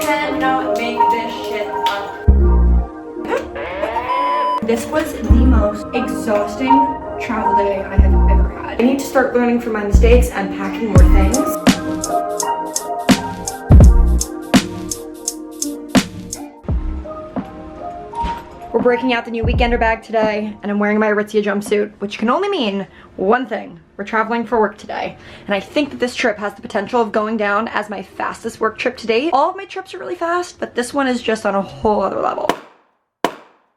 cannot make this shit up. This was the most exhausting travel day I have ever had. I need to start learning from my mistakes and packing more things. We're breaking out the new weekender bag today, and I'm wearing my Aritzia jumpsuit, which can only mean one thing. We're traveling for work today, and I think that this trip has the potential of going down as my fastest work trip to date. All of my trips are really fast, but this one is just on a whole other level.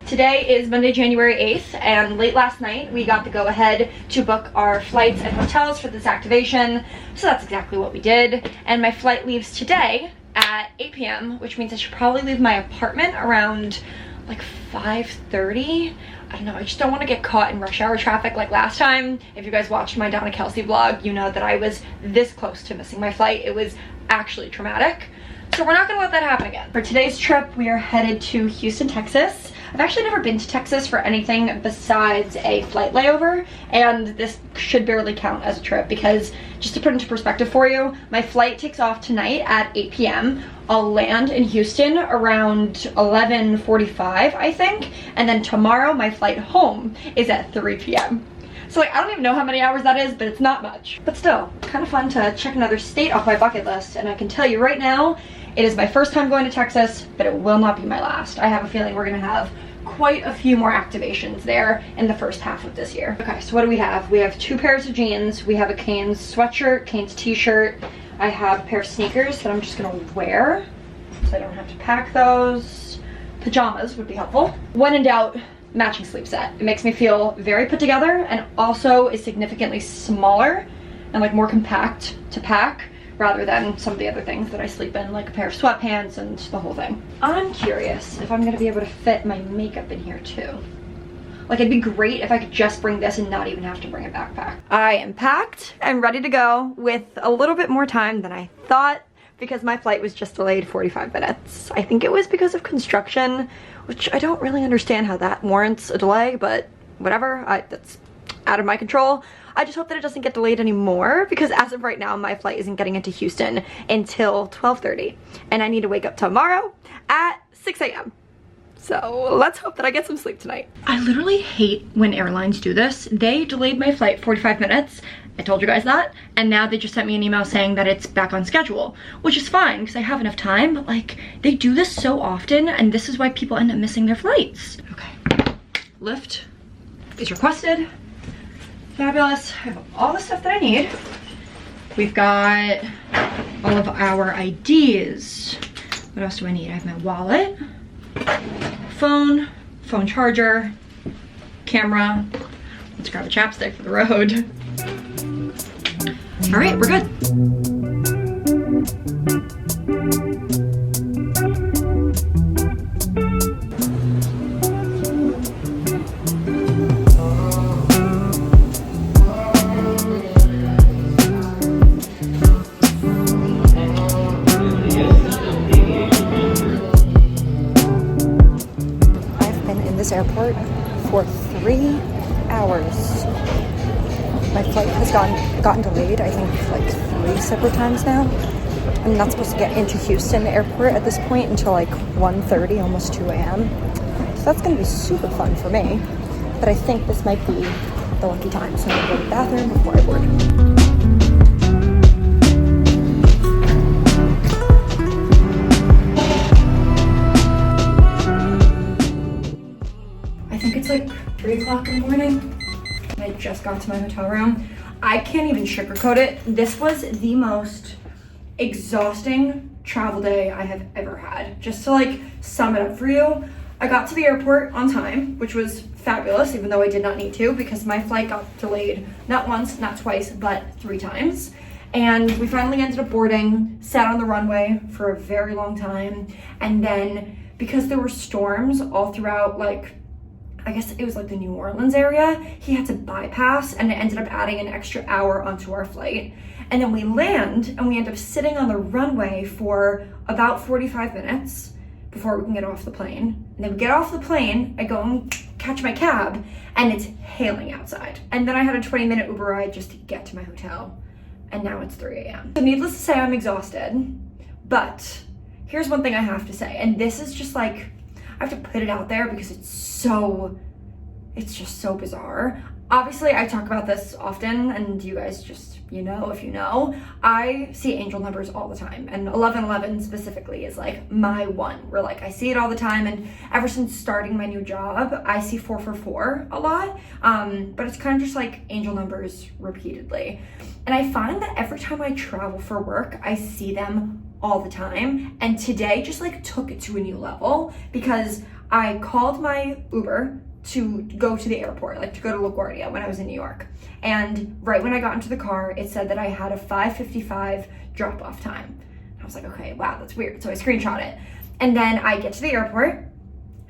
Today is Monday, January 8th, and late last night we got the go-ahead to book our flights and hotels for this activation, so that's exactly what we did. And my flight leaves today at 8 p.m., which means I should probably leave my apartment around like 5:30. I don't know, I just don't want to get caught in rush hour traffic like last time. If you guys watched my Donna Kelsey vlog, you know that I was this close to missing my flight. It was actually traumatic. So we're not gonna let that happen again. For today's trip, we are headed to Houston, Texas. I've actually never been to Texas for anything besides a flight layover, and this should barely count as a trip because, just to put into perspective for you, my flight takes off tonight at 8 p.m. I'll land in Houston around 11:45, I think, and then tomorrow my flight home is at 3 p.m. So like, I don't even know how many hours that is, but it's not much. But still, kind of fun to check another state off my bucket list, and I can tell you right now, it is my first time going to Texas, but it will not be my last. I have a feeling we're gonna have quite a few more activations there in the first half of this year. Okay, so what do we have? We have 2 pairs of jeans, we have a Canes sweatshirt, Canes t-shirt, I have a pair of sneakers that I'm just gonna wear, so I don't have to pack those. Pajamas would be helpful. When in doubt, matching sleep set. It makes me feel very put together and also is significantly smaller and like more compact to pack rather than some of the other things that I sleep in, like a pair of sweatpants and the whole thing. I'm curious if I'm gonna be able to fit my makeup in here too. Like, it'd be great if I could just bring this and not even have to bring a backpack. I am packed and ready to go with a little bit more time than I thought because my flight was just delayed 45 minutes. I think it was because of construction, which I don't really understand how that warrants a delay, but whatever, that's out of my control. I just hope that it doesn't get delayed anymore because as of right now, my flight isn't getting into Houston until 12:30 and I need to wake up tomorrow at 6 a.m. So let's hope that I get some sleep tonight. I literally hate when airlines do this. They delayed my flight 45 minutes. I told you guys that. And now they just sent me an email saying that it's back on schedule, which is fine because I have enough time, but like they do this so often and this is why people end up missing their flights. Okay, lift is requested. Fabulous. I have all the stuff that I need. We've got all of our IDs. What else do I need? I have my wallet, phone charger, camera. Let's grab a chapstick for the road. All right, we're good. Airport for 3 hours. My flight has gotten delayed, I think like 3 separate times now. I'm not supposed to get into Houston airport at this point until like 1:30, almost 2 a.m. So that's gonna be super fun for me. But I think this might be the lucky time. So I'm gonna go to the bathroom before I board. It's like 3 o'clock in the morning and I just got to my hotel room. I can't even sugarcoat it. This was the most exhausting travel day I have ever had. Just to like sum it up for you, I got to the airport on time, which was fabulous, even though I did not need to because my flight got delayed not once, not twice, but 3 times. And we finally ended up boarding, sat on the runway for a very long time. And then because there were storms all throughout, like, I guess it was like the New Orleans area, he had to bypass and it ended up adding an extra hour onto our flight. And then we land and we end up sitting on the runway for about 45 minutes before we can get off the plane. And then we get off the plane, I go and catch my cab and it's hailing outside. And then I had a 20-minute Uber ride just to get to my hotel. And now it's 3 a.m. So needless to say, I'm exhausted, but here's one thing I have to say, and this is just like, I have to put it out there because it's just so bizarre. Obviously, I talk about this often, and you guys just, you know, if you know, I see angel numbers all the time, and 1111 specifically is like my one, where like I see it all the time, and ever since starting my new job, I see 444 a lot, but it's kind of just like angel numbers repeatedly. And I find that every time I travel for work, I see them all the time, and today just like took it to a new level because I called my Uber to go to the airport, like to go to LaGuardia when I was in New York. And right when I got into the car, it said that I had a 5:55 drop-off time. I was like, okay, wow, that's weird. So I screenshot it. And then I get to the airport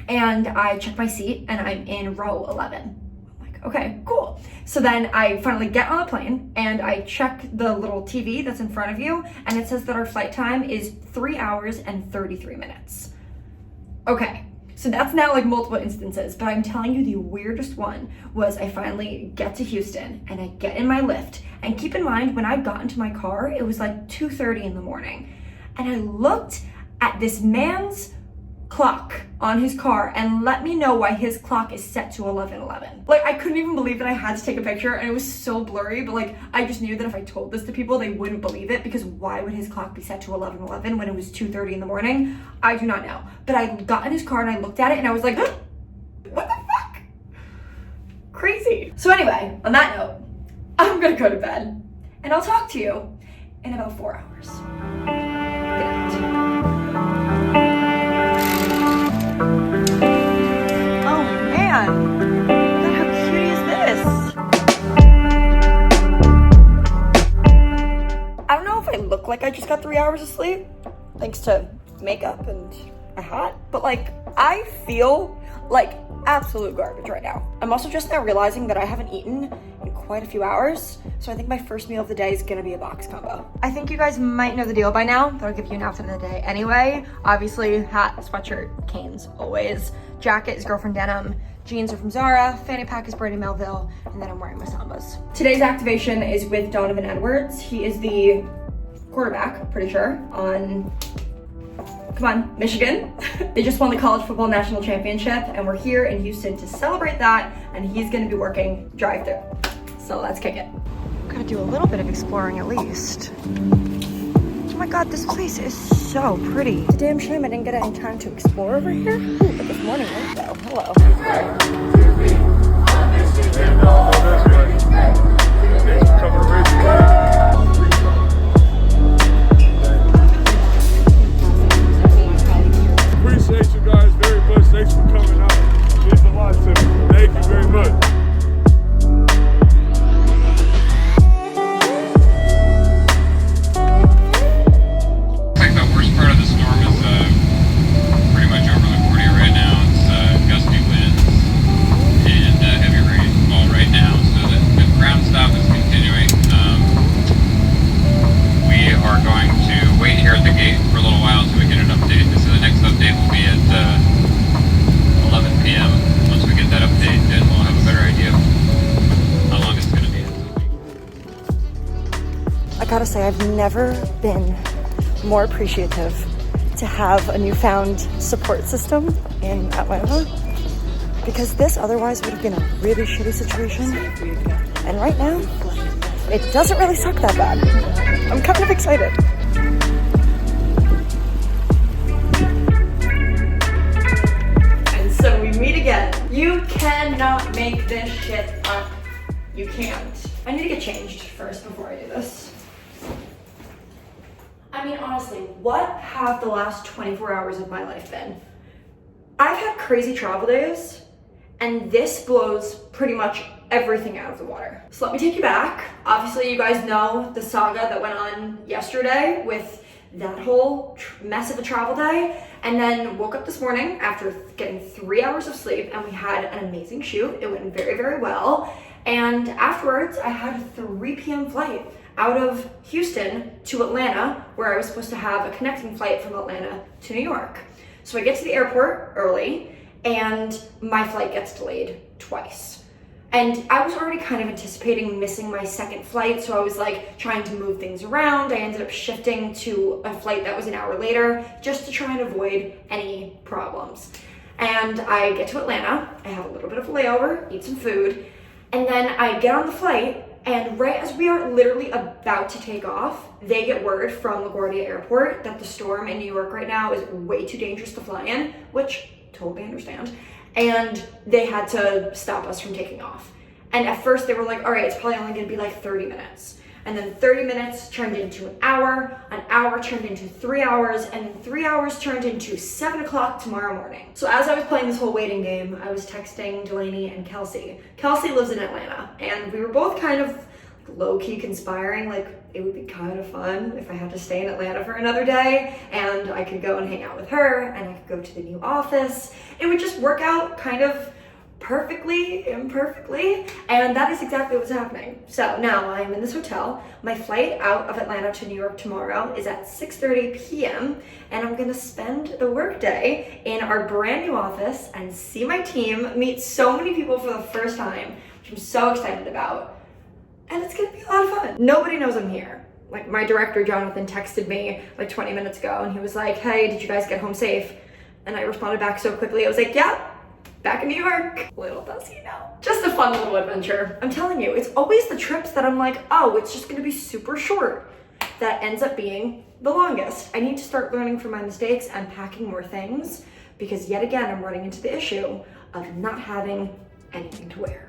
and I check my seat and I'm in row 11. I'm like, okay, cool. So then I finally get on the plane and I check the little TV that's in front of you, and it says that our flight time is 3 hours and 33 minutes. Okay. So that's now like multiple instances, but I'm telling you the weirdest one was I finally get to Houston and I get in my Lyft. And keep in mind, when I got into my car, it was like 2:30 in the morning. And I looked at this man's clock on his car and let me know why his clock is set to 11:11. Like, I couldn't even believe that I had to take a picture, and it was so blurry, but like I just knew that if I told this to people, they wouldn't believe it, because why would his clock be set to 11:11 when it was 2:30 in the morning? I do not know. But I got in his car and I looked at it and I was like, huh? What the fuck? Crazy. So anyway, on that note, I'm gonna go to bed and I'll talk to you in about 4 hours. Good night. Look how cute is this? I don't know if I look like I just got 3 hours of sleep, thanks to makeup and a hat, but like I feel like absolute garbage right now. I'm also just now realizing that I haven't eaten in quite a few hours, so I think my first meal of the day is gonna be a box combo. I think you guys might know the deal by now, but I'll give you an outfit of the day anyway. Obviously, hat, sweatshirt, canes, always. Jacket is girlfriend denim. Jeans are from Zara, fanny pack is Brady Melville, and then I'm wearing my Sambas. Today's activation is with Donovan Edwards. He is the quarterback, pretty sure, on, come on, Michigan. They just won the college football national championship, and we're here in Houston to celebrate that, and he's gonna be working drive-thru. So let's kick it. Gotta do a little bit of exploring at least. Oh my God, this place is so pretty. It's a damn shame I didn't get any time to explore over here. Ooh, but this morning light though, hello. Appreciate you guys very much. Thanks for coming out. It means a lot to me. Thank you very much. I gotta say, I've never been more appreciative to have a newfound support system in Atlanta, because this otherwise would have been a really shitty situation. And right now, it doesn't really suck that bad. I'm kind of excited. And so we meet again. You cannot make this shit up. You can't. I need to get changed first before I do this. I mean, honestly, what have the last 24 hours of my life been? I've had crazy travel days, and this blows pretty much everything out of the water. So let me take you back. Obviously, you guys know the saga that went on yesterday with that whole mess of a travel day, and then woke up this morning after getting 3 hours of sleep, and we had an amazing shoot. It went very, very well. And afterwards, I had a 3 p.m. flight out of Houston to Atlanta, where I was supposed to have a connecting flight from Atlanta to New York. So I get to the airport early, and my flight gets delayed twice. And I was already kind of anticipating missing my second flight, so I was like trying to move things around. I ended up shifting to a flight that was an hour later just to try and avoid any problems. And I get to Atlanta, I have a little bit of a layover, eat some food, and then I get on the flight, and right as we are literally about to take off, they get word from LaGuardia Airport that the storm in New York right now is way too dangerous to fly in, which totally understand. And they had to stop us from taking off. And at first they were like, all right, it's probably only gonna be like 30 minutes. And then 30 minutes turned into an hour turned into 3 hours, and then 3 hours turned into 7 o'clock tomorrow morning. So as I was playing this whole waiting game, I was texting Delaney and Kelsey. Kelsey lives in Atlanta, and we were both kind of low-key conspiring, like it would be kind of fun if I had to stay in Atlanta for another day and I could go and hang out with her and I could go to the new office. It would just work out kind of perfectly, imperfectly, and that is exactly what's happening. So now I am in this hotel. My flight out of Atlanta to New York tomorrow is at 6:30 p.m. and I'm gonna spend the workday in our brand new office and see my team, meet so many people for the first time, which I'm so excited about. And it's gonna be a lot of fun. Nobody knows I'm here. Like my director, Jonathan, texted me like 20 minutes ago and he was like, hey, did you guys get home safe? And I responded back so quickly. I was like, yeah, back in New York. Little does he know. Just a fun little adventure. I'm telling you, it's always the trips that I'm like, oh, it's just gonna be super short, that ends up being the longest. I need to start learning from my mistakes and packing more things, because yet again, I'm running into the issue of not having anything to wear.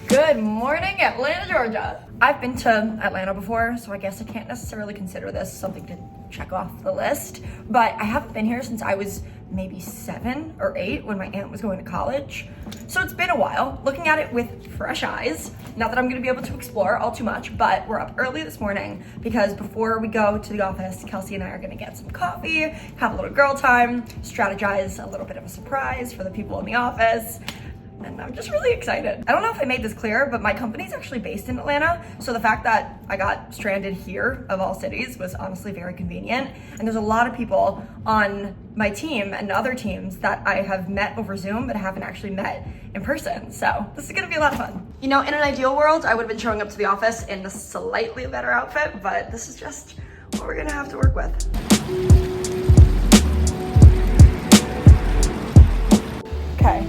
Good morning, Atlanta, Georgia. I've been to Atlanta before, so I guess I can't necessarily consider this something to check off the list, but I haven't been here since I was maybe 7 or 8 when my aunt was going to college. So it's been a while, looking at it with fresh eyes. Not that I'm gonna be able to explore all too much, but we're up early this morning because before we go to the office, Kelsey and I are gonna get some coffee, have a little girl time, strategize a little bit of a surprise for the people in the office. And I'm just really excited. I don't know if I made this clear, but my company's actually based in Atlanta. So the fact that I got stranded here of all cities was honestly very convenient. And there's a lot of people on my team and other teams that I have met over Zoom, but haven't actually met in person. So this is gonna be a lot of fun. You know, in an ideal world, I would have been showing up to the office in a slightly better outfit, but this is just what we're gonna have to work with. Okay.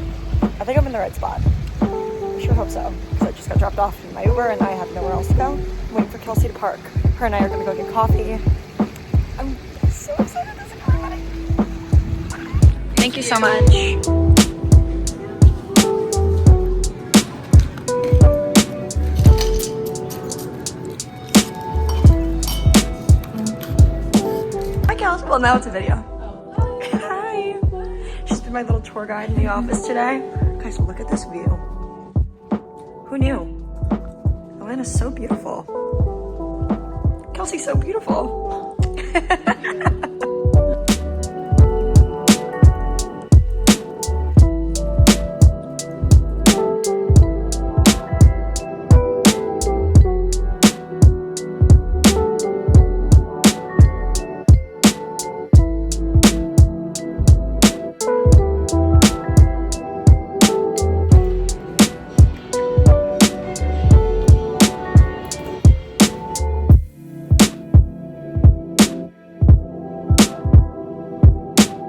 I think I'm in the right spot. I sure hope so, because I just got dropped off in my Uber and I have nowhere else to go. I'm waiting for Kelsey to park. Her and I are gonna go get coffee. I'm so excited this is happening. Thank you so much. Hi, Kelsey. Well, now it's a video. Hi. She's been my little tour guide in the office today. Guys, look at this view. Who knew? Atlanta's so beautiful. Kelsey's so beautiful.